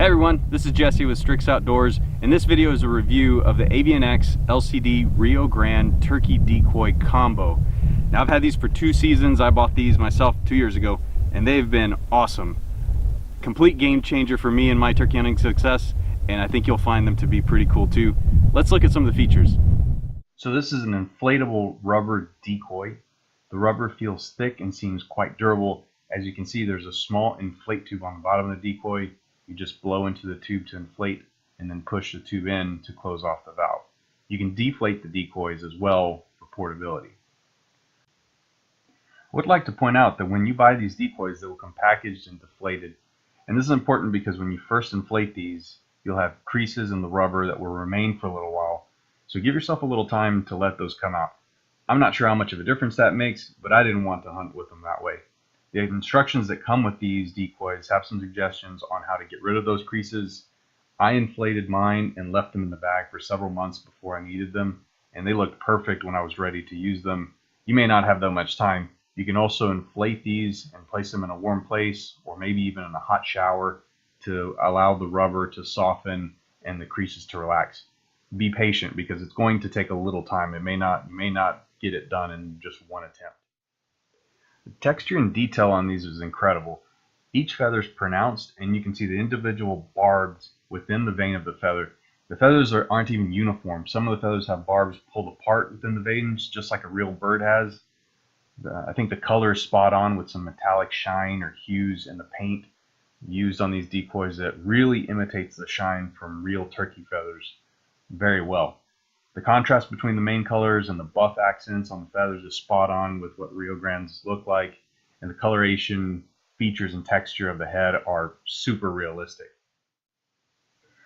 Hey everyone, this is Jesse with Strix Outdoors, and this video is a review of the Avian-X LCD Rio Grande turkey decoy combo. Now I've had these for 2 seasons. I bought these myself 2 years ago, and they've been awesome. Complete game changer for me and my turkey hunting success, and I think you'll find them to be pretty cool too. Let's look at some of the features. So this is an inflatable rubber decoy. The rubber feels thick and seems quite durable. As you can see, there's a small inflate tube on the bottom of the decoy. You just blow into the tube to inflate and then push the tube in to close off the valve. You can deflate the decoys as well for portability. I would like to point out that when you buy these decoys, they will come packaged and deflated. And this is important because when you first inflate these, you'll have creases in the rubber that will remain for a little while. So give yourself a little time to let those come out. I'm not sure how much of a difference that makes, but I didn't want to hunt with them that way. The instructions that come with these decoys have some suggestions on how to get rid of those creases. I inflated mine and left them in the bag for several months before I needed them, and they looked perfect when I was ready to use them. You may not have that much time. You can also inflate these and place them in a warm place or maybe even in a hot shower to allow the rubber to soften and the creases to relax. Be patient because it's going to take a little time. You may not get it done in just one attempt. The texture and detail on these is incredible. Each feather is pronounced, and you can see the individual barbs within the vein of the feather. The feathers aren't even uniform. Some of the feathers have barbs pulled apart within the veins, just like a real bird has. I think the color is spot on with some metallic shine or hues in the paint used on these decoys that really imitates the shine from real turkey feathers very well. The contrast between the main colors and the buff accents on the feathers is spot on with what Rio Grandes look like, and the coloration, features, and texture of the head are super realistic.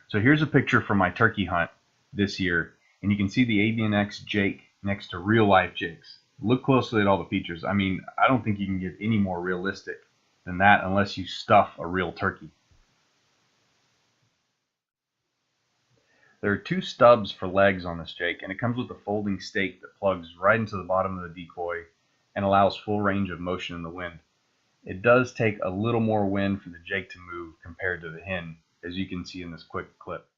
So here's a picture from my turkey hunt this year, and you can see the Avian-X Jake next to real life Jakes. Look closely at all the features. I mean, I don't think you can get any more realistic than that unless you stuff a real turkey. There are 2 stubs for legs on this Jake, and it comes with a folding stake that plugs right into the bottom of the decoy and allows full range of motion in the wind. It does take a little more wind for the Jake to move compared to the hen, as you can see in this quick clip.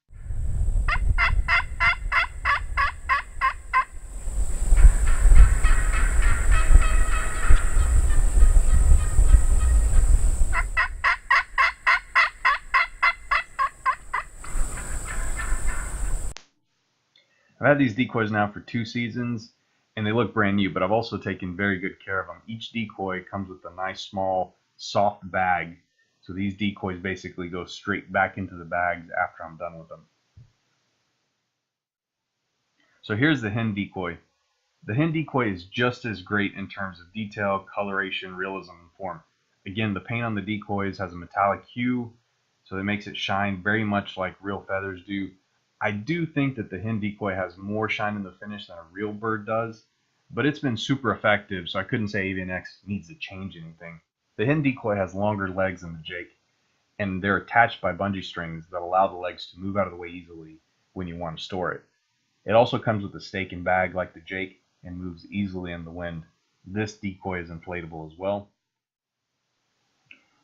I've had these decoys now for 2 seasons, and they look brand new, but I've also taken very good care of them. Each decoy comes with a nice, small, soft bag, so these decoys basically go straight back into the bags after I'm done with them. So here's the hen decoy. The hen decoy is just as great in terms of detail, coloration, realism, and form. Again, the paint on the decoys has a metallic hue, so it makes it shine very much like real feathers do. I do think that the hen decoy has more shine in the finish than a real bird does, but it's been super effective, so I couldn't say Avian-X needs to change anything. The hen decoy has longer legs than the Jake, and they're attached by bungee strings that allow the legs to move out of the way easily when you want to store it. It also comes with a stake and bag like the Jake and moves easily in the wind. This decoy is inflatable as well.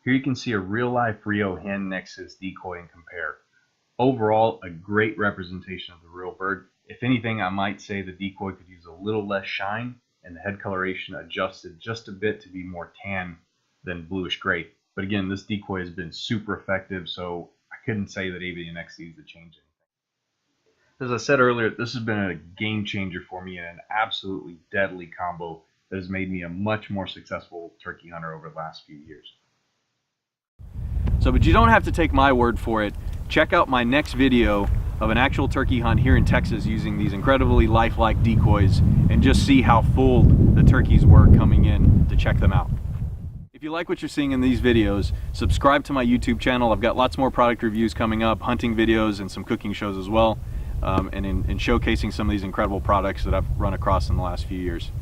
Here you can see a real-life Rio hen next to this decoy and compare. Overall, a great representation of the real bird. If anything, I might say the decoy could use a little less shine and the head coloration adjusted just a bit to be more tan than bluish gray. But again, this decoy has been super effective, so I couldn't say that Avian-X needs to change anything. As I said earlier, this has been a game changer for me and an absolutely deadly combo that has made me a much more successful turkey hunter over the last few years. But you don't have to take my word for it. Check out my next video of an actual turkey hunt here in Texas using these incredibly lifelike decoys and just see how fooled the turkeys were coming in to check them out. If you like what you're seeing in these videos, subscribe to my YouTube channel. I've got lots more product reviews coming up, hunting videos, and some cooking shows as well, and in showcasing some of these incredible products that I've run across in the last few years.